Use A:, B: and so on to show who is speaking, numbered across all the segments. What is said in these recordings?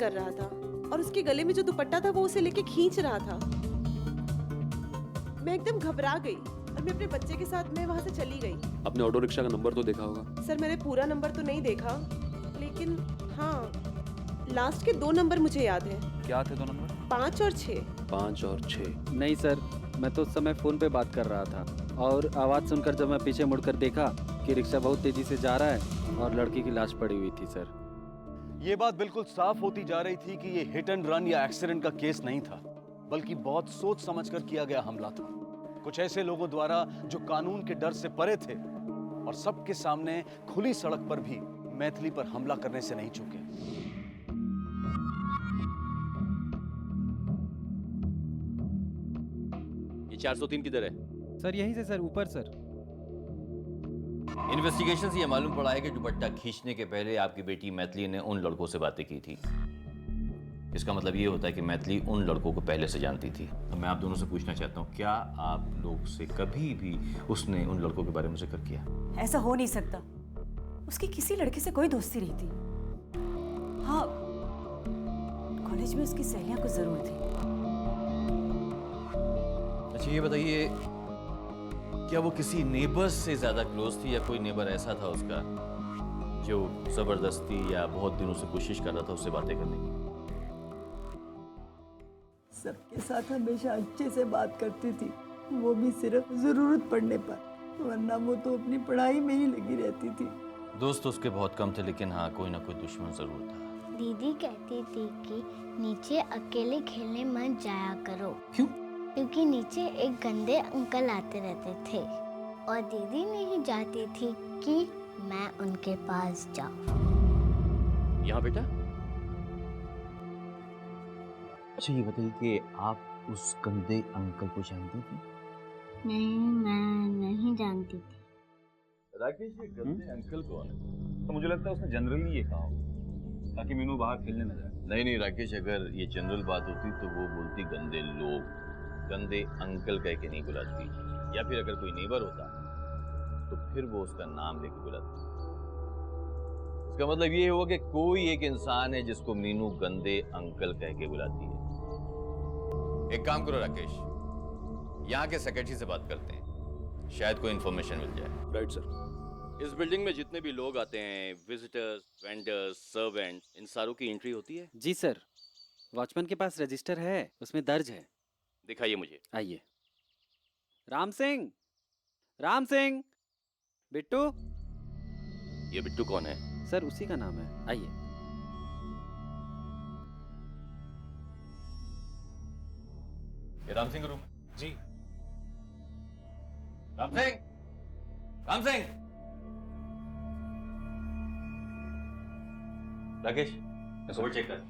A: कर रहा था और उसके गले में जो दुपट्टा था वो उसे लेके खींच रहा था। मैं एकदम घबरा गई और मैं अपने बच्चे के साथ मैं वहाँ से चली गई।
B: अपने ऑटो रिक्शा का नंबर तो देखा होगा?
A: सर मैंने पूरा नंबर तो नहीं देखा, लेकिन हाँ लास्ट के 2 नंबर मुझे याद है।
B: क्या थे 2 नंबर?
A: 5 और 6।
B: 5 और 6।
C: नहीं सर, मैं तो उस समय फ़ोन पे बात कर रहा था और आवाज़ सुनकर जब मैं पीछे मुड़कर देखा कि रिक्शा बहुत तेज़ी से जा रहा है और लड़की की लाश पड़ी हुई थी सर।
D: ये बात बिल्कुल साफ होती जा रही थी कि ये हिट एंड रन या एक्सीडेंट का केस नहीं था, बल्कि बहुत सोच समझकर किया गया हमला था। कुछ ऐसे लोगों द्वारा जो कानून के डर से परे थे और सबके सामने खुली सड़क पर भी मैथिली पर हमला करने से नहीं चूके।
B: ये 403 किधर है?
C: सर यहीं से सर, ऊपर सर।
E: इन्वेस्टिगेशन से यह मालूम पड़ा है कि दुपट्टा खींचने के पहले आपकी बेटी मैथिली ने उन लड़कों से बातें की थी। इसका मतलब ये होता है कि मैथिली उन लड़कों को पहले से जानती थी। तो मैं आप दोनों से पूछना चाहता हूँ, क्या आप लोग से कभी भी उसने उन लड़कों के बारे में जिक्र किया?
F: ऐसा हो नहीं सकता, उसकी किसी लड़के से कोई दोस्ती नहीं थी। हाँ, कॉलेज में उसकी सहेलियां कुछ जरूर थी।
E: अच्छा ये बताइए, क्या वो किसी नेबर्स से ज्यादा क्लोज थी या कोई नेबर ऐसा था उसका जो जबरदस्ती या बहुत दिनों से कोशिश कर रहा था उससे बातें करने की?
G: सबके साथ हमेशा अच्छे से बात करती थी, वो भी सिर्फ जरूरत पड़ने पर, वरना वो तो अपनी पढ़ाई में ही लगी रहती थी।
E: दोस्त उसके बहुत कम थे, लेकिन हाँ कोई ना कोई दुश्मन जरूर था।
H: दीदी कहती थी कि नीचे अकेले खेलने मत जाया करो।
E: क्यों?
H: क्योंकि नीचे एक गंदे अंकल आते रहते थे और दीदी नहीं चाहती थी कि मैं उनके पास जाऊं।
B: यहाँ बेटा?
E: अच्छा ये बताइए कि आप उस गंदे अंकल को जानती थी?
H: नहीं, मैं नहीं जानती थी।
D: राकेश, ये गंदे अंकल कौन है? तो मुझे लगता है उसने जनरली ये कहा हो ताकि मीनू बाहर खेलने न जाए।
E: नहीं राकेश, अगर ये जनरल बात होती तो वो बोलती गंदे लोग, गंदे अंकल कह के नहीं बुलाती। या फिर अगर कोई नेबर होता तो फिर वो उसका नाम लेके बुलाती। इसका मतलब ये हुआ कि कोई एक इंसान है जिसको मीनू गंदे अंकल कह के बुलाती है। एक काम करो राकेश, यहाँ के सेक्रेटरी से बात करते हैं, शायद कोई इंफॉर्मेशन मिल जाए।
B: Right sir. इस बिल्डिंग में जितने भी लोग आते हैं, विजिटर्स, वेंडर्स, सर्वेंट्स, इन सारों की एंट्री होती है?
C: जी सर, वॉचमैन के पास रजिस्टर है, उसमें दर्ज है।
B: दिखाइए मुझे।
C: आइए। राम सिंह, राम सिंह, बिट्टू।
B: ये बिट्टू कौन है?
C: सर उसी का नाम है, आइए।
E: ये राम सिंह रूम
D: जी।
E: राम सिंह, राम सिंह। राकेश, कवर चेक कर।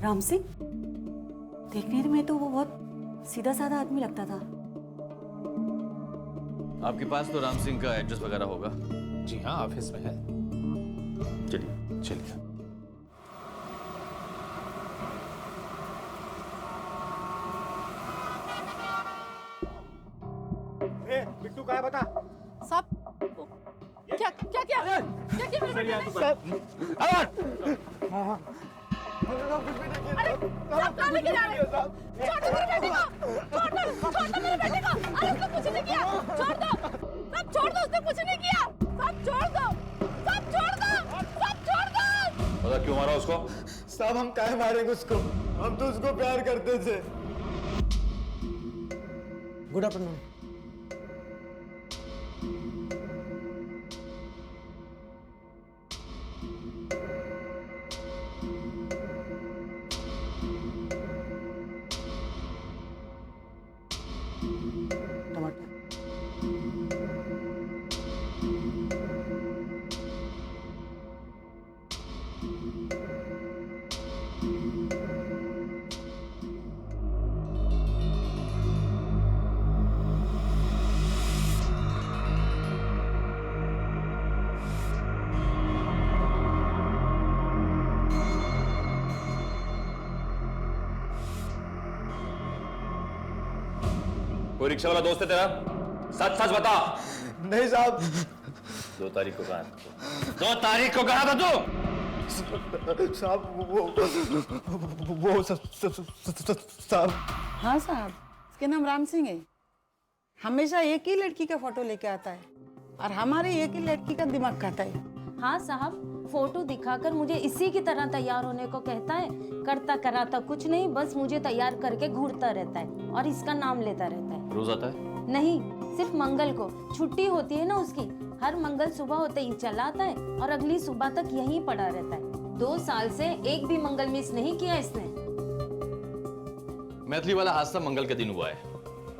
F: राम सिंह, देखने में तो वो बहुत सीधा साधा आदमी लगता था।
E: आपके पास तो राम सिंह का एड्रेस वगैरह होगा?
D: जी हाँ, ऑफिस में है।
E: चलिए
D: चलिए। बिट्टू कहाँ है बता?
F: सब क्या क्या क्या क्या क्या मेरे बेटे ने? सब कहाँ लेके जा रहे हो? छोड़ दो मेरे बेटे को, छोड़ दो मेरे बेटे को। अरे उसने कुछ नहीं किया, छोड़ दो, सब छोड़ दो, उसने कुछ नहीं किया, सब छोड़ दो, सब छोड़ दो, सब छोड़ दो।
E: पता क्यों मारा उसको?
D: साहब हम काहे मारेंगे उसको? हम तो उसको प्यार करते थे।
G: Good afternoon. टमाटर।
E: कोई रिक्शा वाला दोस्त है तेरा? सच सच बता।
I: नहीं साहब।
E: 2 तारीख को कहा? 2 तारीख को कहा था तू?
I: साहब वो साहब।
G: हाँ साहब, इसके नाम राम सिंह है। हमेशा एक ही लड़की का फोटो लेके आता है और हमारे एक ही लड़की का दिमाग खाता है।
F: हाँ साहब, फोटो दिखाकर मुझे इसी की तरह तैयार होने को कहता है। करता कराता कुछ नहीं, बस मुझे तैयार करके घूरता रहता है और इसका नाम लेता रहता है।
E: रोज आता है?
F: नहीं, सिर्फ मंगल को। छुट्टी होती है ना उसकी, हर मंगल सुबह होते ही चला आता है और अगली सुबह तक यहीं पड़ा रहता है। 2 साल से एक भी मंगल मिस नहीं किया इसने।
E: मैथिली वाला हादसा मंगल के दिन हुआ है।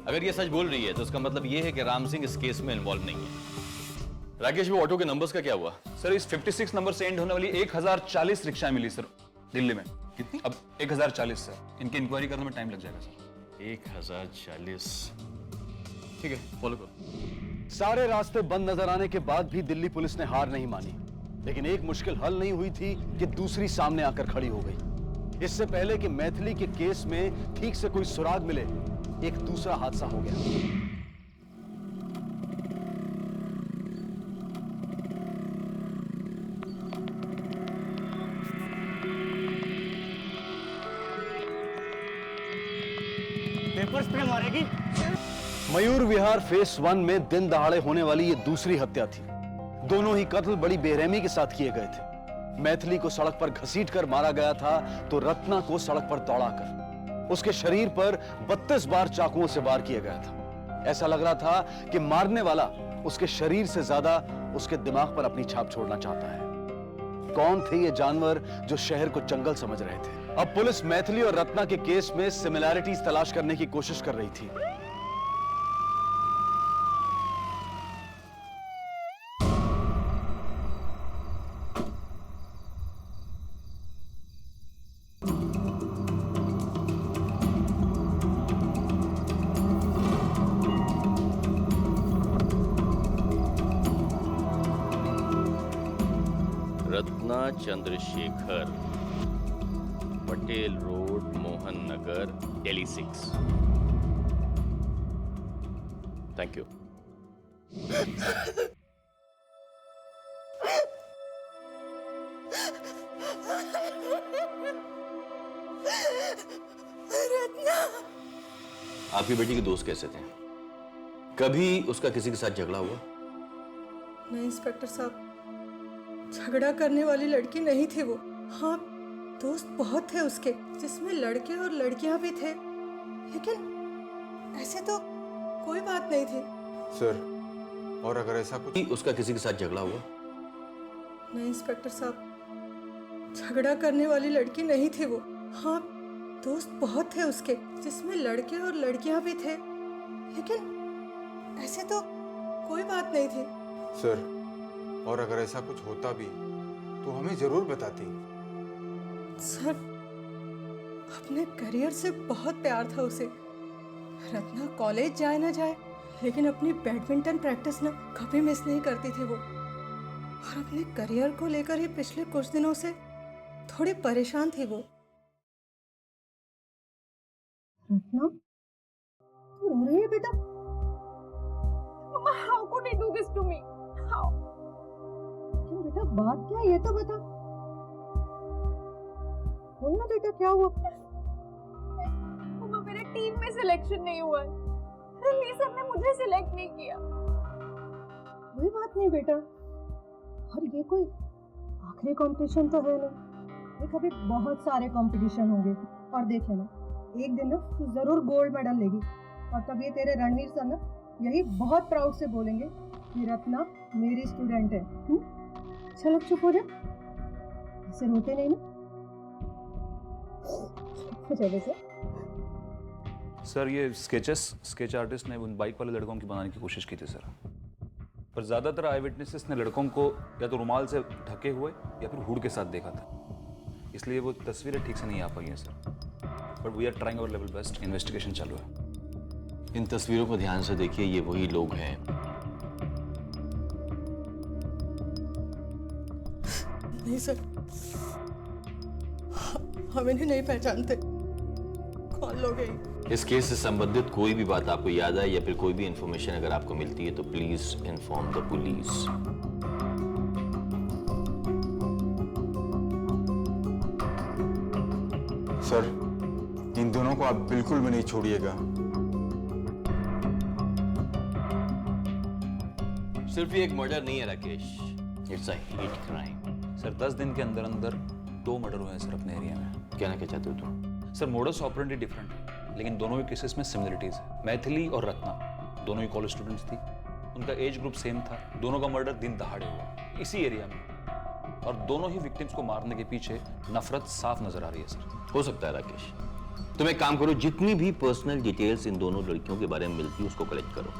E: अगर ये सच बोल रही है तो उसका मतलब ये है कि राम सिंह इस केस में इन्वॉल्व नहीं है। राकेश, वो ऑटो के नंबर्स का क्या हुआ?
J: सर इस 56 नंबर से एंड होने वाली 1040 रिक्शा मिली सर दिल्ली में। कितनी? अब 1040 सर। इनकी इंक्वायरी करने में टाइम लग जाएगा सर।
E: 1040। ठीक है, फॉलो करो।
D: सारे रास्ते बंद नजर आने के बाद भी दिल्ली पुलिस ने हार नहीं मानी, लेकिन एक मुश्किल हल नहीं हुई थी कि दूसरी सामने आकर खड़ी हो गई। इससे पहले कि मैथिली के केस में ठीक से कोई सुराग मिले, एक दूसरा हादसा हो गया।
I: पेपर स्प्रे मारेगी।
D: मयूर विहार फेस 1 में दिन दहाड़े होने वाली ये दूसरी हत्या थी। दोनों ही कत्ल बड़ी बेरहमी के साथ किए गए थे। मैथिली को सड़क पर घसीटकर मारा गया था तो रत्ना को सड़क पर दौड़ाकर उसके शरीर पर 32 बार चाकुओं से वार किया गया था। ऐसा लग रहा था कि मारने वाला उसके शरीर से ज्यादा उसके दिमाग पर अपनी छाप छोड़ना चाहता है। कौन थे ये जानवर जो शहर को जंगल समझ रहे थे? अब पुलिस मैथिली और रत्ना के केस में सिमिलैरिटीज तलाश करने की कोशिश कर रही थी।
B: Ratna Chandrashekhar, Patel road, Mohan Nagar, Delhi 6। Thank you.
E: आपकी बेटी के दोस्त कैसे थे? कभी उसका किसी के साथ झगड़ा हुआ?
G: नहीं इंस्पेक्टर साहब, झगड़ा करने वाली लड़की नहीं थी वो। हाँ, दोस्त बहुत थे उसके, जिसमें लड़के और लड़कियां भी थे, लेकिन ऐसे तो कोई बात नहीं थी।
I: सर, और अगर ऐसा कुछ
E: उसका किसी के साथ झगड़ा हुआ?
G: नहीं इंस्पेक्टर साहब, झगड़ा करने वाली लड़की नहीं थी वो। हाँ, दोस्त बहुत थे उसके, जिसमें लड़के और लड़कियां भी थे, लेकिन ऐसे तो कोई बात नहीं थी।
I: सर, और अगर ऐसा कुछ होता भी तो हमें जरूर बताती।
G: सर, अपने करियर से बहुत प्यार था उसे। रत्ना कॉलेज जाए ना जाए, लेकिन अपनी बैडमिंटन प्रैक्टिस ना कभी मिस नहीं करती थी वो। और अपने करियर को लेकर ही पिछले कुछ दिनों से थोड़ी परेशान थी वो। रत्ना, तू रो रही है बेटा?
F: Mama, how could he do this to me? How?
G: क्यों बेटा, बात क्या है ये तो बता। बोल ना बेटा, क्या हुआ?
F: मम्मा, मेरे टीम में सिलेक्शन नहीं हुआ है। दिल्ली सर ने मुझे सिलेक्ट नहीं किया।
G: कोई बात नहीं बेटा, और ये कोई आखिरी कंपटीशन तो है ना। ये कभी बहुत सारे कंपटीशन होंगे, और देख लेना, एक दिन ना तू जरूर गोल्ड मेडल लेगी। और तब ये तेरे रणवीर सर ना यही बहुत प्राउड से बोलेंगे कि रत्ना मेरी स्टूडेंट है। चल अब चुप हो जा, ऐसे रोते नहीं ना। चले सर।
J: सर ये स्केच आर्टिस्ट ने उन बाइक वाले लड़कों की बनाने की कोशिश की थी सर, पर ज्यादातर आई विटनेसेस ने लड़कों को या तो रुमाल से ढके हुए या फिर हुड के साथ देखा था, इसलिए वो तस्वीरें ठीक से नहीं आ पाई हैं sir. But we are trying our level best, investigation चालू है।
E: इन तस्वीरों को ध्यान से देखिए, ये वही लोग हैं।
G: नहीं सर, हम इन्हें नहीं पहचानते। कौन लोग हैं?
E: इस केस से संबंधित कोई भी बात आपको याद आए या फिर कोई भी इंफॉर्मेशन अगर आपको मिलती है तो please inform the police.
I: Sir, इन दोनों को आप बिल्कुल भी नहीं छोड़िएगा।
B: सिर्फ ये एक मर्डर नहीं है Rakesh, it's a hate crime.
J: Sir 10 दिन के अंदर अंदर 2 मर्डर हुए हैं सर अपने एरिया में।
B: कहना क्या चाहते हो तुम?
J: सर मोडस ऑपरेंडी डिफरेंट है, लेकिन दोनों ही केसेस में सिमिलरिटीज है। मैथिली और रत्ना दोनों ही कॉलेज स्टूडेंट्स थी, उनका एज ग्रुप सेम था, दोनों का मर्डर दिन दहाड़े हुआ इसी एरिया में, और दोनों ही विक्टिम्स को मारने के पीछे नफरत साफ नजर आ रही है सर।
B: हो सकता है राकेश, तुम एक काम करो, जितनी भी पर्सनल डिटेल्स इन दोनों लड़कियों के बारे में मिलती है उसको कलेक्ट करो,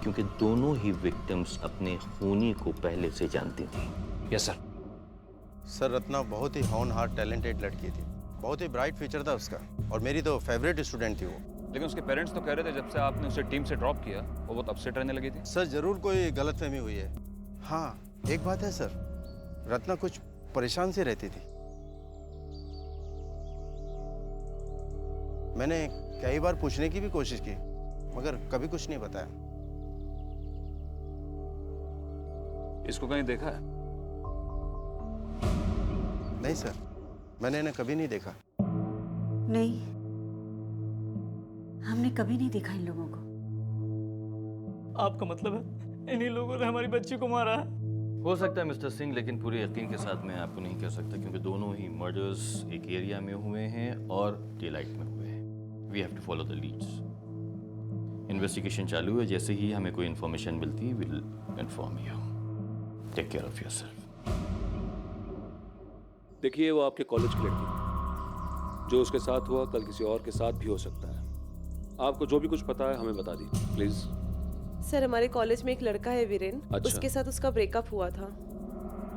B: क्योंकि दोनों ही विक्टिम्स अपने खूनी को पहले से जानती थी।
J: Yes sir.
K: सर रत्ना बहुत ही हॉनहार टैलेंटेड लड़की थी, बहुत ही ब्राइट फ्यूचर था उसका, और मेरी तो फेवरेट स्टूडेंट थी वो।
J: लेकिन उसके पेरेंट्स तो कह रहे थे जब से आपने उसे टीम से ड्रॉप किया वो बहुत अपसेट रहने लगी थी।
K: सर जरूर कोई गलतफहमी हुई है। हाँ एक बात है सर, रत्ना कुछ परेशान सी रहती थी। मैंने कई बार पूछने की भी कोशिश की मगर कभी कुछ नहीं बताया।
J: इसको कहीं देखा है?
K: नहीं सर, मैंने इन्हें कभी नहीं देखा।
L: नहीं, हमने कभी नहीं देखा इन लोगों को।
M: आपका मतलब है इन्हीं लोगों ने हमारी बच्ची को मारा है?
B: हो सकता है मिस्टर सिंह, लेकिन पूरे यकीन के साथ मैं आपको नहीं कह सकता, क्योंकि दोनों ही मर्डर्स एक एरिया में हुए हैं और डे लाइट में हुए हैं। We have to follow the leads. Investigation चालू है, जैसे ही हमें कोई इन्फॉर्मेशन मिलती है will inform you. Take care of yourself.
N: देखिए, वो आपके कॉलेज की लड़की है, जो उसके साथ हुआ कल किसी और के साथ भी हो सकता है। आपको जो भी कुछ पता है हमें बता दीजिए प्लीज।
A: सर हमारे कॉलेज में एक लड़का है वीरेन,
N: अच्छा।
A: उसके साथ उसका ब्रेकअप हुआ था।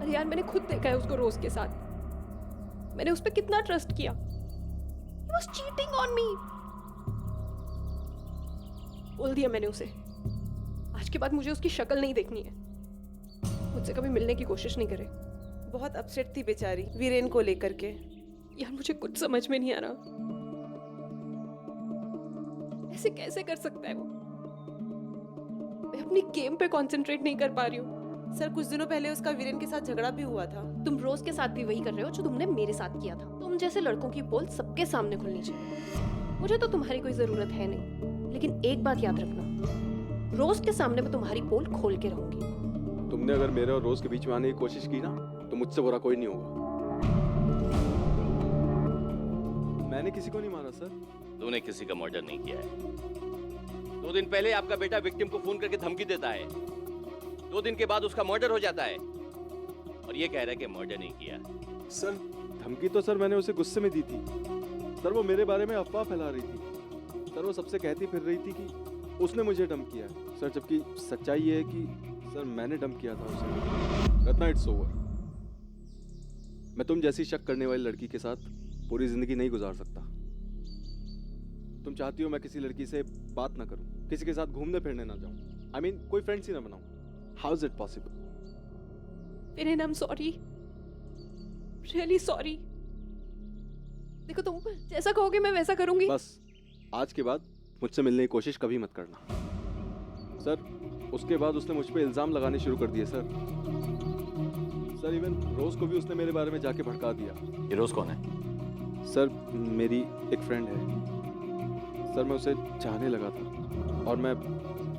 F: अरे यार मैंने खुद देखा है उसको रोज के साथ। मैंने उस पर कितना ट्रस्ट किया। He was cheating on me. बोल दिया मैंने उसे। आज के बाद मुझे उसकी शक्ल नहीं देखनी है। मुझसे कभी मिलने की कोशिश नहीं करे।
A: बहुत अपसेट थी बेचारी वीरेन को लेकर के।
F: यार मुझे कुछ समझ में नहीं आ रहा, ऐसे कैसे कर सकता है वो? मैं अपनी गेम पे कंसंट्रेट नहीं कर पा रही हूँ।
A: सर कुछ दिनों पहले उसका वीरेन के साथ झगड़ा भी हुआ था।
F: तुम रोज के साथ भी वही कर रहे हो जो तुमने मेरे साथ किया था। तुम जैसे लड़कों की पोल सबके सामने खुलनी चाहिए। मुझे तो तुम्हारी कोई जरूरत है नहीं, लेकिन एक बात याद रखना, रोज के सामने मैं तुम्हारी पोल खोल के रहूंगी।
N: तुमने अगर मेरे और रोज के बीच में आने की कोशिश की ना तो मुझसे बुरा कोई नहीं होगा। मैंने किसी को नहीं मारा सर।
B: तुमने किसी का मर्डर नहीं किया है। 2 दिन पहले आपका बेटा विक्टिम को फोन करके धमकी देता है, 2 दिन के बाद उसका मर्डर हो जाता है, और ये कह रहा है कि मर्डर नहीं किया।
N: सर धमकी तो सर मैंने उसे गुस्से में दी थी। सर वो मेरे बारे में अफवाह फैला रही थी। सर वो सबसे कहती फिर रही थी कि उसने मुझे डंप किया है। सर जबकि सच्चाई ये है कि सर मैंने डंप किया था उसे। Ratna it's over. मैं तुम जैसी शक करने वाली लड़की के साथ पूरी जिंदगी नहीं गुजार सकता। तुम चाहती हो मैं किसी लड़की से बात ना करूं, किसी के साथ घूमने फिरने ना जाऊं, आई मीन कोई फ्रेंड्स ही ना बनाऊं। How is it possible?
F: Viren I am sorry, really sorry. देखो तुम जैसा कहोगे मैं वैसा करूंगी।
N: बस आज के बाद मुझसे मिलने की कोशिश कभी मत करना। सर उसके बाद उसने मुझ पे इल्जाम लगाने शुरू कर दिए सर। सर इवन रोज को भी उसने मेरे बारे में जाके भड़का दिया।
B: ये रोज कौन है?
N: सर मेरी एक फ्रेंड है सर। मैं उसे चाहने लगा था और मैं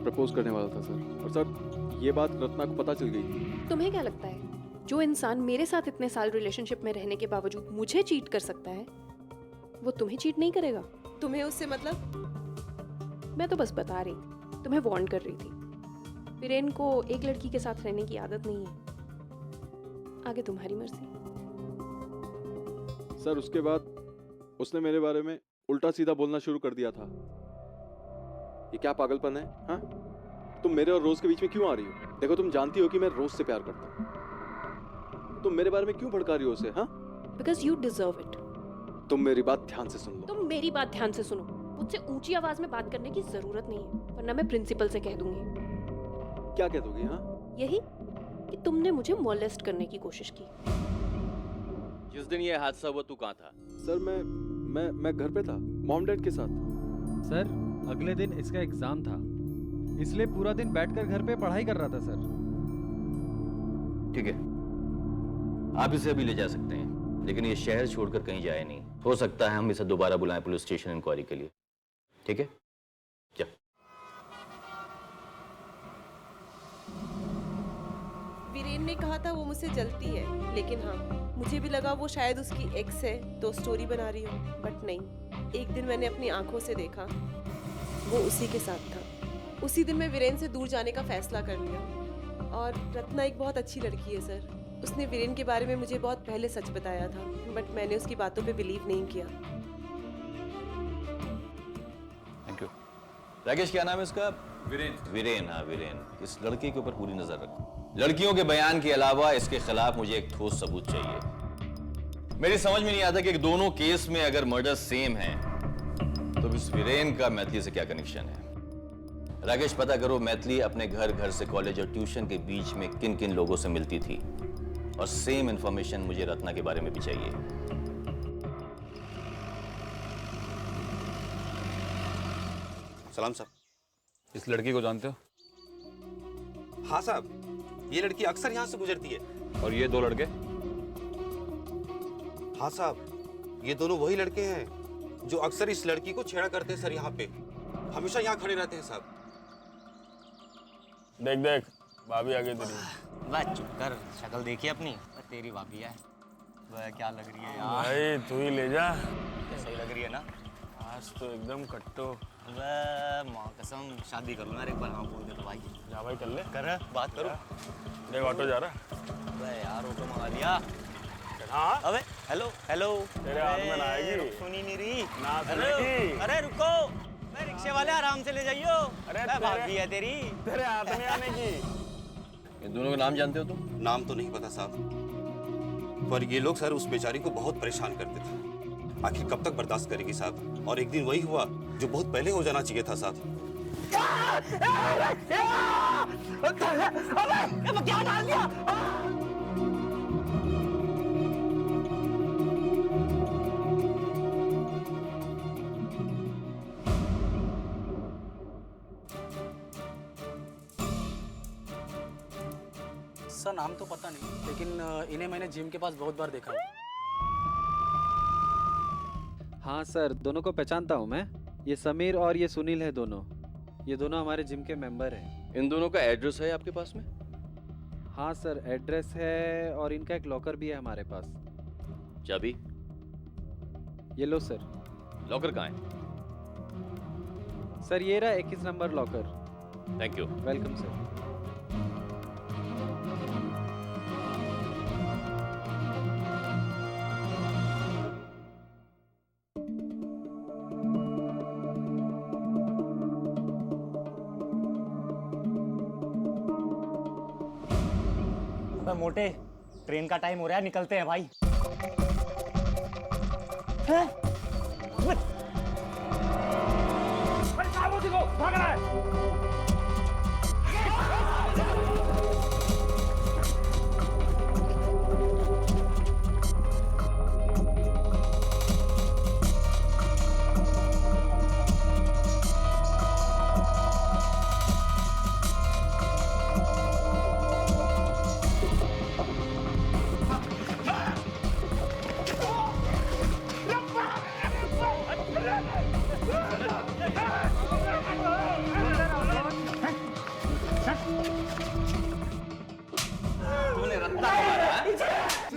N: प्रपोज करने वाला था सर। और सर ये बात रत्ना को पता चल गई थी।
F: तुम्हें क्या लगता है जो इंसान मेरे साथ इतने साल रिलेशनशिप में रहने के बावजूद मुझे चीट कर सकता है, वो तुम्हें चीट नहीं करेगा?
A: तुम्हें उससे मतलब?
F: मैं तो बस बता रही थी, तुम्हें वार्न कर रही थी। वीरेन को एक लड़की के साथ रहने की आदत नहीं है। आगे तुम्हारी मर्जी।
N: सर उसके बाद उसने मेरे बारे में उल्टा सीधा बोलना शुरू कर दिया था। ये क्या पागलपन है? हाँ तुम मेरे और रोज के बीच में क्यों आ रही हो? देखो तुम जानती हो कि मैं रोज से प्यार करता हूँ, तुम मेरे बारे में क्यों भड़का रही हो उसे? हाँ
F: बिकॉज यू डिजर्व इट।
N: तुम मेरी बात ध्यान से सुन लो।
F: तुम मेरी बात ध्यान से सुनो। मुझसे ऊंची आवाज में बात करने की जरूरत नहीं है, वरना मैं प्रिंसिपल से कह दूंगी।
N: क्या कह दोगी? हाँ
F: यही कि तुमने मुझे मॉलेस्ट करने की कोशिश की।
B: जिस दिन ये हादसा हुआ तू कहाँ था?
N: सर मैं घर पे था, मॉम डैड के साथ।
C: सर अगले दिन इसका एग्जाम था, इसलिए पूरा दिन बैठकर घर पे पढ़ाई कर रहा था सर।
B: ठीक है, आप इसे अभी ले जा सकते हैं, लेकिन ये शहर छोड़कर कहीं जाए नहीं। हो सकता है हम इसे दोबारा बुलाएं पुलिस स्टेशन इंक्वायरी के लिए। ठीक है, क्या?
A: वीरेन ने कहा था वो मुझसे जलती है, लेकिन हाँ मुझे भी लगा वो शायद उसकी एक्स है तो स्टोरी बना रही हो, बट नहीं। एक दिन मैंने अपनी आंखों से देखा, वो उसी के साथ था। उसी दिन मैं वीरेन से दूर जाने का फैसला कर लिया। और रत्ना एक बहुत अच्छी लड़की है सर। उसने वीरेन के बारे में मुझे बहुत पहले सच बताया था, बट मैंने उसकी बातों पे बिलीव नहीं किया।
B: Thank you. राकेश, क्या नाम है इसका? वीरेन। वीरेन, हाँ वीरेन। इस लड़के के ऊपर पूरी नजर रखो। लड़कियों के बयान के अलावा इसके खिलाफ मुझे एक ठोस सबूत चाहिए। मेरी समझ में नहीं आता कि दोनों केस में अगर मर्डर सेम है तो इस वीरेन का मैथिली से क्या कनेक्शन है। राकेश, पता करो मैथिली अपने घर से कॉलेज और ट्यूशन के बीच में किन किन लोगों से मिलती थी, और सेम इंफॉर्मेशन मुझे रत्ना के बारे में भी चाहिए।
O: सलाम साहब।
J: इस लड़की को जानते हो?
O: हाँ साहब, ये लड़की अक्सर यहाँ से गुजरती है।
J: और ये दो लड़के?
O: हाँ साहब, ये दोनों वही लड़के हैं जो अक्सर इस लड़की को छेड़ा करते हैं सर। यहाँ पे हमेशा यहाँ खड़े रहते हैं साहब।
P: देख देख, भाभी आ गई तेरी।
Q: बस चुप कर, शक्ल देखी अपनी। तेरी भाभी है, वह क्या लग रही है यार।
P: भाई तू ही ले जा।
Q: सही लग रही है ना?
P: आज तो एकदम कट्टो।
Q: वह माँ कसम, शादी कर लो यार एक बार। हाँ बोल दे तो भाई।
P: जा भाई, कर ले।
Q: कर बात करो।
P: देख ऑटो जा रहा।
Q: वह यार ऑटो मंगा लिया।
P: हाँ?
Q: अबे हेलो हेलो।
P: तेरे हाथ में ना आएगी।
Q: सुनी नहीं रही
P: ना
Q: हेलो।
P: सुनेगी।
Q: अरे रुको, मैं रिक्शे वाले आराम से ले जाइयो।
P: अरे
Q: भाभी है तेरी।
P: तेरे हाथ में आने की।
B: इन दोनों का नाम जानते हो तुम?
O: नाम तो नहीं पता साहब, पर ये लोग सर उस बेचारी को बहुत परेशान करते थे। आखिर कब तक बर्दाश्त करेगी साहब। और एक दिन वही हुआ जो बहुत पहले हो जाना चाहिए था साहब।
Q: क्या डाल दिया?
M: सर नाम तो पता नहीं, लेकिन इन्हें मैंने जिम के पास बहुत बार देखा है।
C: हाँ सर, दोनों को पहचानता हूँ मैं। ये समीर और ये सुनील है दोनों। ये दोनों हमारे जिम के मेंबर हैं।
B: इन दोनों का एड्रेस है आपके पास में?
C: हाँ सर, एड्रेस है और इनका एक लॉकर भी है हमारे पास।
B: चाबी?
C: ये लो सर।
B: लॉकर कहाँ है?
C: सर ये रहा 21 number locker.
B: Thank you.
C: Welcome sir.
Q: मोटे, ट्रेन का टाइम हो रहा है, निकलते हैं भाई। भाग रहा है।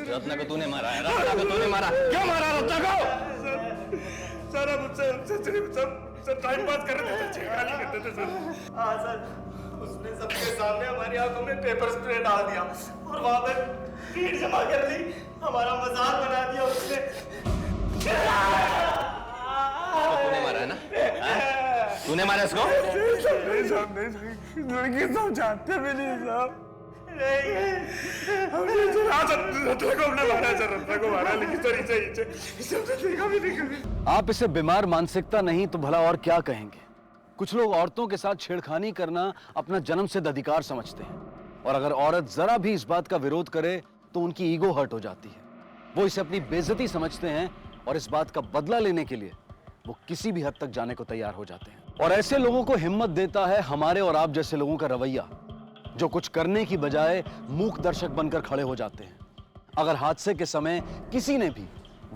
B: रत्ना को तूने मारा है? रत्ना को तूने मारा? क्यों मारा रत्ना को?
P: सर हम उससे सब टाइम पास कर रहे थे, छेड़खानी करते थे सर।
Q: हाँ सर, उसने सबके सामने हमारी आंखों में पेपर स्प्रे डाल दिया और वहां पे भीड़ जमा कर ली। हमारा मजाक बना दिया उसने।
B: तूने मारा है ना? तूने मारा इसको?
P: नहीं साहब, नहीं, लड़की सब जानते भी नहीं साहब।
D: आप इसे बीमार मानसिकता नहीं तो भला और क्या कहेंगे। कुछ लोग औरतों के साथ छेड़खानी करना अपना जन्मसिद्ध अधिकार समझते हैं, और अगर औरत जरा भी इस बात का विरोध करे तो उनकी ईगो हर्ट हो जाती है। वो इसे अपनी बेइज्जती समझते हैं और इस बात का बदला लेने के लिए वो किसी भी हद तक जाने को तैयार हो जाते हैं। और ऐसे लोगों को हिम्मत देता है हमारे और आप जैसे लोगों का रवैया, जो कुछ करने की बजाय मूक दर्शक बनकर खड़े हो जाते हैं। अगर हादसे के समय किसी ने भी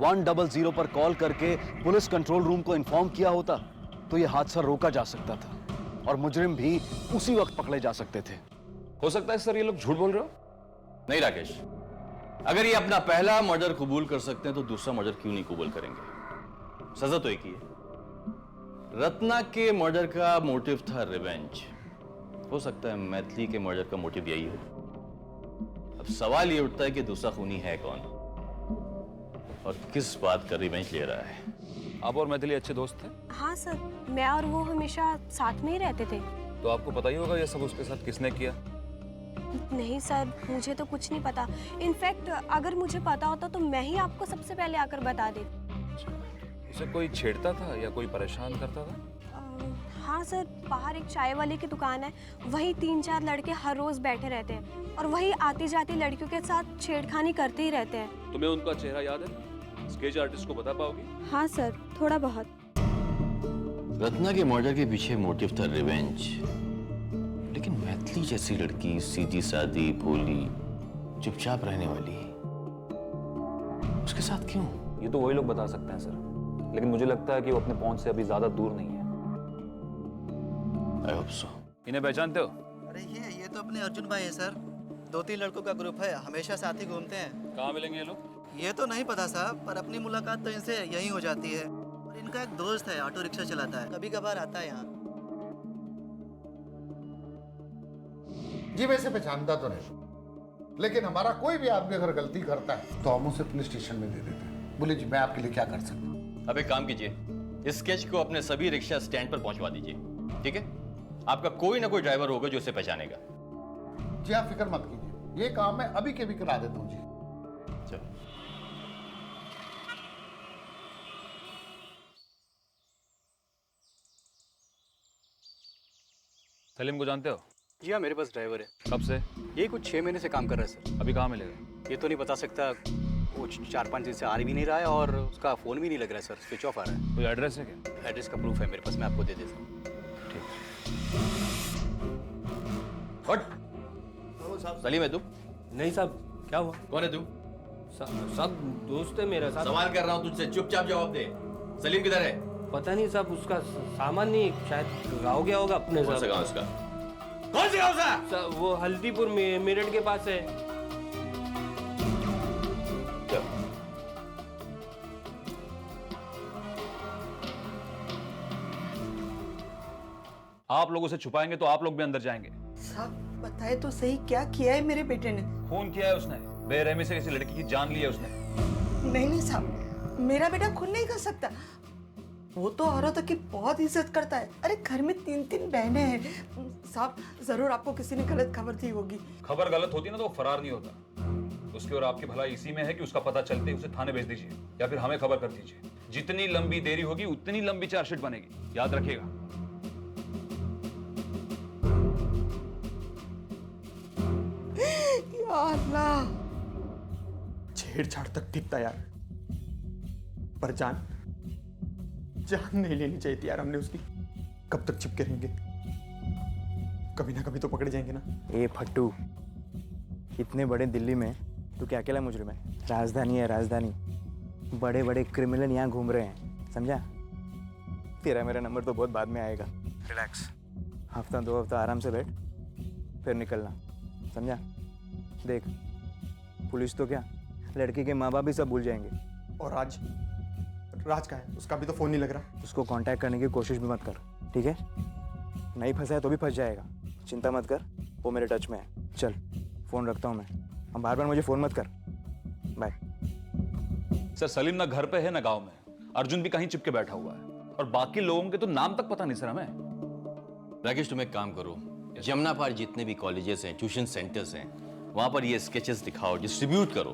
D: 100 पर कॉल करके पुलिस कंट्रोल रूम को इन्फॉर्म किया होता तो यह हादसा रोका जा सकता था और मुजरिम भी उसी वक्त पकड़े जा सकते थे।
J: हो सकता है सर ये लोग झूठ बोल रहे हो।
B: नहीं राकेश, अगर ये अपना पहला मर्डर कबूल कर सकते हैं तो दूसरा मर्डर क्यों नहीं कबूल करेंगे? सजा तो एक ही है। रत्ना के मर्डर का मोटिव था रिवेंज। हो सकता है मैथिली के मर्डर का मोटिव यही हो। अब सवाल ये उठता है कि दूसरा खूनी है कौन और किस बात का रिवेंज ले रहा है।
J: आप और मैथिली अच्छे दोस्त थे?
R: हाँ सर, मैं और वो हमेशा साथ में ही रहते थे।
J: तो आपको पता ही होगा ये सब उसके साथ किसने किया?
R: नहीं सर, मुझे तो कुछ नहीं पता। इनफैक्ट अगर मुझे पता होता तो मैं ही आपको सबसे पहले आकर बता देती।
J: उसे कोई छेड़ता था या कोई परेशान करता था?
R: हाँ सर, बाहर एक चाय वाले की दुकान है, वही 3-4 लड़के हर रोज बैठे रहते हैं और वही आती जाती लड़कियों के साथ छेड़खानी करते ही रहते हैं।
J: तुम्हें उनका चेहरा याद है? स्केच आर्टिस्ट को बता पाओगी?
R: हाँ सर, थोड़ा बहुत।
B: रत्ना के मर्डर के पीछे मोटिव था रिवेंज, लेकिन मैथिली जैसी लड़की सीधी सादी भोली चुपचाप रहने वाली, उसके साथ क्यों?
J: ये तो वही लोग बता सकते हैं सर, लेकिन मुझे लगता है कि वो अपने पहुंच से अभी ज्यादा दूर नहीं है।
B: I hope so.
J: इन्हें पहचानते हो?
Q: अरे ये तो अपने अर्जुन भाई है सर। 2-3 लड़कों का ग्रुप है, हमेशा साथ ही घूमते हैं।
J: कहाँ मिलेंगे ये लोग?
Q: ये तो नहीं पता साहब, पर अपनी मुलाकात तो इनसे यहीं हो जाती है। और इनका एक दोस्त है, ऑटो रिक्शा चलाता है, कभी कभार आता है यहाँ।
S: जी वैसे पहचानता तो नहीं, लेकिन हमारा कोई भी आदमी अगर गलती करता है तो हम उसे पुलिस स्टेशन में दे देते हैं। बोले जी मैं आपके लिए क्या कर सकता हूँ?
B: अब एक काम कीजिए, इस स्केच को अपने सभी रिक्शा स्टैंड पर पहुंचवा दीजिए, ठीक है? आपका कोई ना कोई ड्राइवर होगा जो उसे पहचानेगा।
S: जी आप फिक्र मत कीजिए, ये काम मैं अभी के भी करा देता हूँ जी।
B: चलो।
J: सलीम को जानते हो?
T: जी हाँ, मेरे पास ड्राइवर है।
J: कब से?
T: ये कुछ 6 महीने से काम कर रहा है सर।
J: अभी कहाँ मिलेगा?
T: ये तो नहीं बता सकता, वो 4-5 दिन से आ भी नहीं रहा है और उसका फ़ोन भी नहीं लग रहा है सर, स्विच ऑफ आ रहा है।
J: कोई एड्रेस है क्या?
T: एड्रेस का प्रूफ है मेरे पास, मैं आपको दे देता हूँ।
B: सलीम है तू?
U: नहीं साहब, क्या हुआ?
B: कौन है तू?
U: सब दोस्त है मेरा साहब।
B: सवाल कर रहा हूँ तुझसे, चुपचाप जवाब दे। सलीम किधर है?
U: पता नहीं साहब, उसका सामान नहीं, शायद गाँव गया होगा अपने
B: कौन सा
U: साहब।
B: गाँव उसका? कौन से गाँव सा?
U: वो हल्दीपुर में मेरठ के पास है।
J: आप लोगों से छुपाएंगे तो आप लोग भी अंदर जाएंगे।
V: साहब बताए तो सही, क्या किया है मेरे बेटे ने?
J: खून किया है उसने, बेरहमी से किसी लड़की की जान ली है उसने।
V: नहीं साहब, मेरा बेटा खून नहीं कर सकता। वो तो औरतों की बहुत इज्जत करता है। अरे घर में 3-3 बहनें हैं साहब, जरूर आपको किसी ने गलत खबर दी होगी।
J: खबर गलत होती ना तो वो फरार नहीं होता। उसकी और आपकी भलाई इसी में है कि उसका पता चलते ही उसे थाने भेज दीजिए या फिर हमें खबर कर दीजिए। जितनी लंबी देरी होगी उतनी लंबी चार्जशीट बनेगी, याद रखिएगा।
V: अल्लाह,
Q: छेड़छाड़ तक ठीक था यार, पर जान नहीं लेनी चाहिए थी यार हमने उसकी। कब तक चिपके रहेंगे? कभी ना कभी तो पकड़े जाएंगे ना।
W: ए फट्टू, इतने बड़े दिल्ली में तू क्या अकेला मुजरिम है? राजधानी है राजधानी, बड़े बड़े क्रिमिनल यहाँ घूम रहे हैं, समझा? तेरा मेरा नंबर तो बहुत बाद में आएगा। रिलैक्स, हफ्ता 2 हफ्ता आराम से बैठ, फिर निकलना, समझा? देख, पुलिस तो क्या, लड़की के माँ बाप भी सब भूल जाएंगे।
Q: और राज का है, उसका भी तो फोन नहीं लग रहा।
W: उसको कांटेक्ट करने की कोशिश भी मत कर, ठीक है? नहीं फंसा है तो भी फंस जाएगा, चिंता मत कर, वो मेरे टच में है। चल फोन रखता हूँ मैं, अब बार बार मुझे फोन मत कर, बाय।
J: सर सलीम ना घर पे है ना गांव में, अर्जुन भी कहीं चिपके बैठा हुआ है और बाकी लोगों के तो नाम तक पता नहीं सर हमें।
B: राकेश तुम एक काम करो, जमुना पार जितने भी कॉलेजेस हैं, ट्यूशन सेंटर्स हैं, वहां पर ये स्केचेस दिखाओ, डिस्ट्रीब्यूट करो।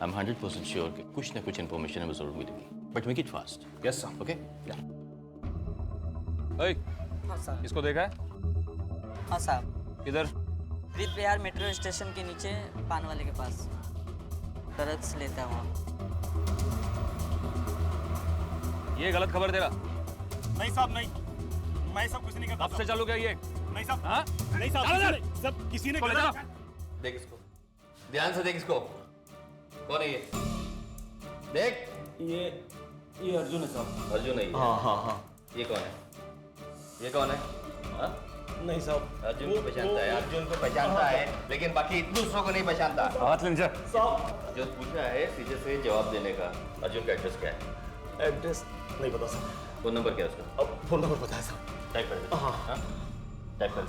B: आई एम 100% श्योर कि कुछ ना कुछ इन्फॉर्मेशन हमें जरूर मिलेगी, but make it fast.
J: Yes sir.
B: Okay?
X: हाँ साहब।
J: इसको देखा है?
X: हाँ साहब।
J: किधर?
X: प्रीत बिहार मेट्रो स्टेशन के नीचे पान वाले के पास ड्रग्स लेता है वहाँ।
J: ये गलत खबर तेरा।
P: नहीं साहब नहीं, मैं सब कुछ नहीं करता।
J: कब से चालू क्या ये?
P: नहीं साहब,
J: हाँ?
P: नहीं साहब, सब किसी ने
J: ले
P: गलत।
B: देख इसको, ध्यान से देख इसको। कौन है ये? देख।
M: ये अर्जुन है साहब।
B: अर्जुन है ये?
M: हाँ।
B: ये कौन है? ये कौन है? हाँ?
M: नहीं साहब,
B: अर्जुन को पहचानता है, अर्जुन को पहचानता है, लेकिन बाकी दूसरों को नहीं पहचानता।
J: हाथ ले जा।
B: जो पूछा है सीधे से जवाब देने का। अर्जुन का एड्रेस क्या है?
P: एड्रेस नहीं पता साहब।
B: फोन नंबर क्या है उसका?
P: अब फोन नंबर पता है साहब।
B: टाइप कर दे। हाँ, टाइप कर।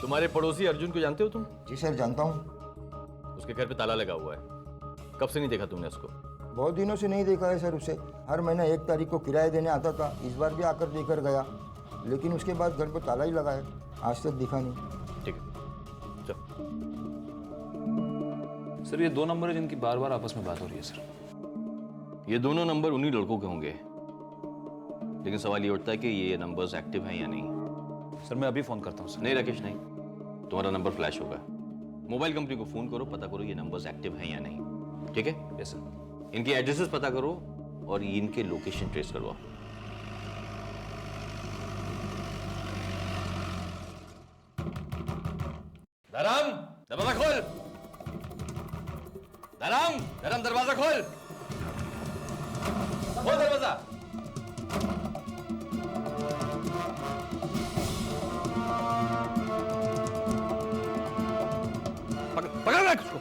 B: तुम्हारे पड़ोसी अर्जुन को जानते हो तुम?
E: जी सर, जानता हूँ।
B: उसके घर पे ताला लगा हुआ है। कब से नहीं देखा तुमने उसको?
E: बहुत दिनों से नहीं देखा है सर उसे। हर महीने 1 तारीख को किराया देने आता था, इस बार भी आकर देकर गया, लेकिन उसके बाद घर पर ताला ही लगा है, आज तक दिखा नहीं।
B: ठीक है, चल।
J: सर ये 2 नंबर है जिनकी बार बार आपस में बात हो रही है सर।
B: ये दोनों नंबर उन्हीं लड़कों के होंगे, लेकिन सवाल ये उठता है कि ये नंबर्स एक्टिव हैं या नहीं।
J: सर मैं अभी फोन करता हूँ सर।
B: नहीं राकेश नहीं, तुम्हारा नंबर फ्लैश होगा। मोबाइल कंपनी को फोन करो, पता करो ये नंबर्स एक्टिव हैं या नहीं। ठीक है?
J: Yes sir.
B: इनके एड्रेसेस पता करो और इनके लोकेशन ट्रेस करवाओ। धरम, दरवाजा खोल। धरम दरवाजा खोल। खोल दरवाजा। पकड़ रख उसको।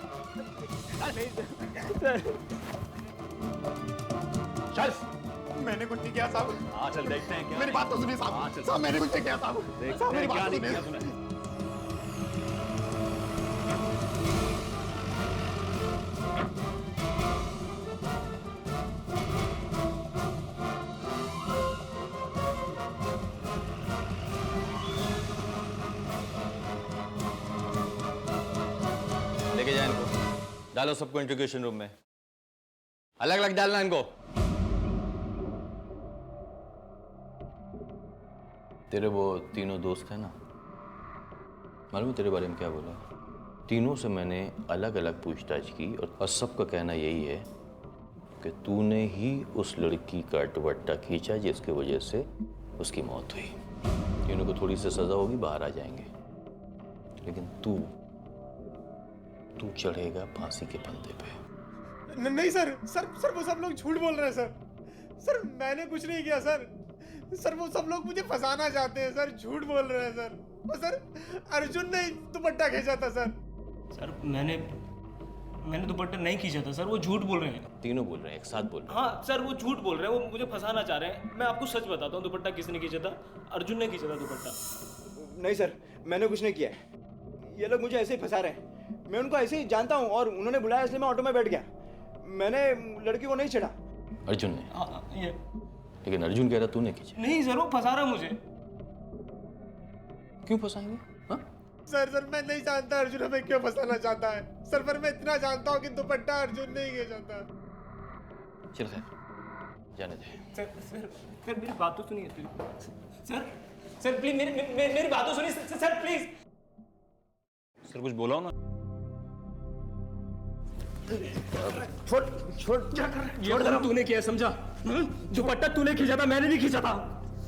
P: चल, मैंने कुछ नहीं किया साहब।
J: हाँ चल देखते हैं क्या।
P: मेरी बात तो सुनिए साहब। साहब मैंने कुछ नहीं किया साहब। साहब मेरी बात तो सुनिए।
B: लेके जाए इनको, डालो सबको इंट्रोगेशन रूम में, अलग अलग डालना इनको। तेरे वो तीनों दोस्त हैं ना, मालूम है तेरे बारे में क्या बोला? तीनों से मैंने अलग अलग पूछताछ की और सबका कहना यही है कि तूने ही उस लड़की का दुपट्टा खींचा जिसकी वजह से उसकी मौत हुई। तीनों को थोड़ी सी सजा होगी, बाहर आ जाएंगे, लेकिन तू चढ़ेगा फांसी के फंदे पे।
P: नहीं सर वो सब लोग झूठ बोल रहे हैं सर मैंने कुछ नहीं किया सर वो सब लोग मुझे फंसाना चाहते हैं सर, झूठ बोल रहे हैं सर। और सर अर्जुन ने दुपट्टा खींचा था सर
M: मैंने दुपट्टा नहीं खींचा था सर, वो झूठ बोल रहे हैं।
B: तीनों बोल रहे हैं, एक साथ बोल रहे हैं।
M: हाँ सर वो झूठ बोल रहे हैं, वो मुझे फंसाना चाह रहे हैं। मैं आपको सच बताता हूँ, दुपट्टा किसने खींचा था? अर्जुन ने खींचा था दुपट्टा।
W: नहीं सर, मैंने कुछ नहीं किया है। ये लोग मुझे ऐसे ही फंसा रहे हैं। मैं उनको ऐसे ही जानता हूँ और उन्होंने बुलाया इसलिए मैं ऑटो में बैठ गया। मैंने लड़की को नहीं छेड़ा।
B: अर्जुन ने?
M: ये
B: लेकिन अर्जुन कह रहा तूने खींचा।
M: नहीं सर, वो फंसा रहा मुझे।
B: क्यों फंसाएंगे? हाँ?
P: सर मैं नहीं जानता अर्जुन हमें क्यों फंसाना चाहता है सर, पर मैं इतना जानता हूँ कि दुपट्टा अर्जुन नहीं खींचा था।
B: चल खैर, जाने दे।
M: सर मेरी बात तो सुनिए सर प्लीज मेरी बात तो सुनिए सर प्लीज।
J: सर कुछ बोला ना।
M: छोड़ क्या कर रहा है? तूने किया समझा? दुपट्टा तूने खींचा था, मैंने नहीं खींचा था।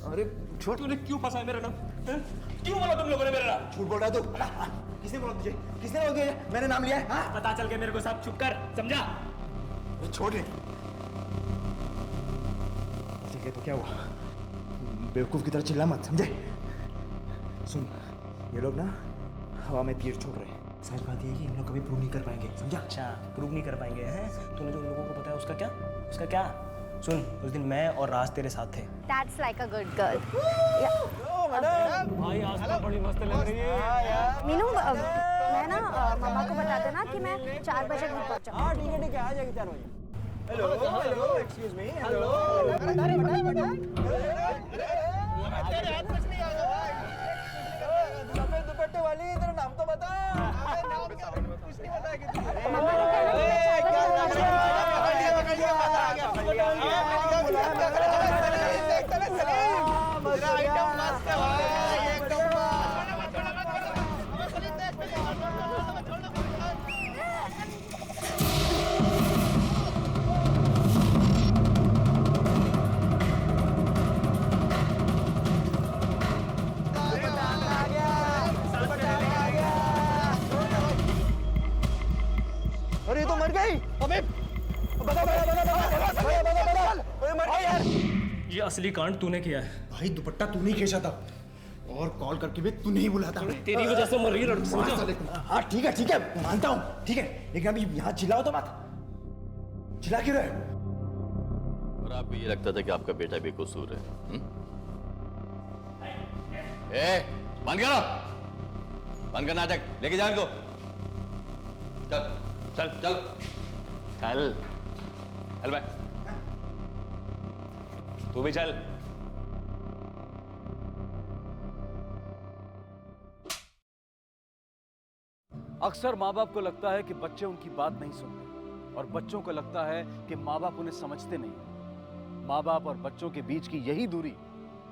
W: अरे छोड़।
M: तूने क्यों फंसाया मेरा नाम? क्यों बोला तुम लोगों ने मेरा नाम?
W: झूठ बोल रहा है तू। किसने बोला तुझे? किसने बोला तुझे? मैंने नाम लिया है? हाँ?
M: पता चल गया मेरे को सब, चुप कर, समझा?
W: छोड़ दे। ठीक है तो क्या हुआ? बेवकूफ की तरह चिल्ला मत, समझे? सुन, ये लोग ना हवा में तीर छोड़ रहे हैं। सच बात ये है कि इन लोग कभी प्रूव नहीं कर पाएंगे, समझा?
M: अच्छा, प्रूव नहीं कर पाएंगे हैं? तूने जो लोगों को बताया उसका क्या? सुन, उस दिन मैं और राज तेरे साथ थे।
F: That's like a good girl.
M: भाई आज तो बड़ी मस्त लग रही है।
F: मीनू, मैं ना मामा को बता देना कि मैं 4 बजे घर पहुंचा।
W: हाँ ठीक है, आ जाएगी 4 बजे। Hello, excuse me, hello. दुपट्टे वाली, तेरा नाम तो बता। नाम क्या? कुछ नहीं बताया कि
M: असली कांड तूने किया है।
Q: भाई दुपट्टा तूने ही खींचा था और कॉल करके भी तूने ही बुलाया था।
M: तेरी वजह से मर रही है लड़की, समझा?
Q: हाँ ठीक है मानता हूँ, ठीक है, लेकिन अभी यहाँ चिल्लाओ तो मत। चिल्ला क्यों रहे?
B: और आपको ये लगता था कि आपका बेटा बेकसूर है? ए, बंद करो, बंद कर नाटक, लेके जाओ इनको। चल चल चल चल चल भाई, तू भी चल।
D: अक्सर माँ बाप को लगता है कि बच्चे उनकी बात नहीं सुनते और बच्चों को लगता है कि माँ बाप उन्हें समझते नहीं। माँ बाप और बच्चों के बीच की यही दूरी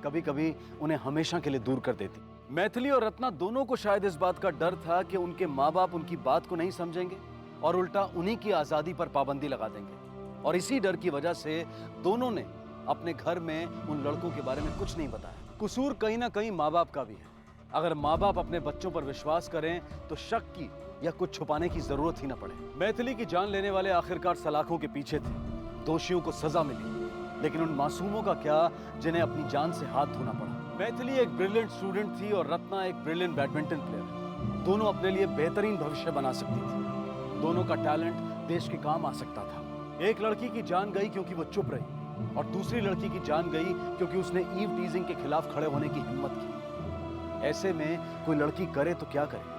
D: कभी कभी उन्हें हमेशा के लिए दूर कर देती। मैथिली और रत्ना दोनों को शायद इस बात का डर था कि उनके माँ बाप उनकी बात को नहीं समझेंगे और उल्टा उन्हीं की आज़ादी पर पाबंदी लगा देंगे, और इसी डर की वजह से दोनों ने अपने घर में उन लड़कों के बारे में कुछ नहीं बताया। कसूर कहीं ना कहीं माँ बाप का भी है। अगर माँ बाप अपने बच्चों पर विश्वास करें तो शक की या कुछ छुपाने की जरूरत ही न पड़े। मैथिली की जान लेने वाले आखिरकार सलाखों के पीछे थे, दोषियों को सजा मिली, लेकिन उन मासूमों का क्या जिन्हें अपनी जान से हाथ धोना पड़ा। मैथिली एक ब्रिलियंट स्टूडेंट थी और रत्ना एक ब्रिलियंट बैडमिंटन प्लेयर। दोनों अपने लिए बेहतरीन भविष्य बना सकती थी। दोनों का टैलेंट देश के काम आ सकता था। एक लड़की की जान गई क्योंकि वो चुप रही और दूसरी लड़की की जान गई क्योंकि उसने ईव टीजिंग के खिलाफ खड़े होने की हिम्मत की। ऐसे में कोई लड़की करे तो क्या करे?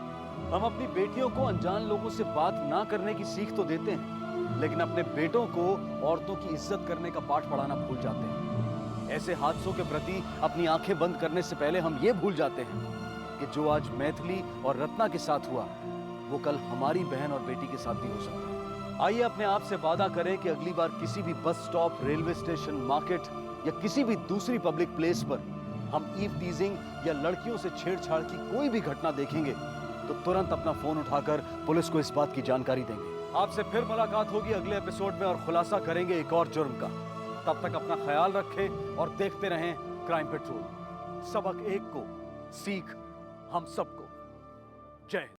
D: हम अपनी बेटियों को अनजान लोगों से बात ना करने की सीख तो देते हैं, लेकिन अपने बेटों को औरतों की इज्जत करने का पाठ पढ़ाना भूल जाते हैं। ऐसे हादसों के प्रति अपनी आंखें बंद करने से पहले हम ये भूल जाते हैं कि जो आज मैथिली और रत्ना के साथ हुआ वो कल हमारी बहन और बेटी के साथ भी हो सकता है। आइए अपने आप से वादा करें कि अगली बार किसी भी bus stop, railway station, market या किसी भी दूसरी पब्लिक प्लेस पर हम ईव टीजिंग या लड़कियों से छेड़छाड़ की कोई भी घटना देखेंगे तो तुरंत अपना फोन उठाकर पुलिस को इस बात की जानकारी देंगे। आपसे फिर मुलाकात होगी अगले एपिसोड में और खुलासा करेंगे एक और जुर्म का। तब तक अपना ख्याल रखें और देखते रहें क्राइम पेट्रोल। सबक एक को, सीख हम सबको। जय हिंद।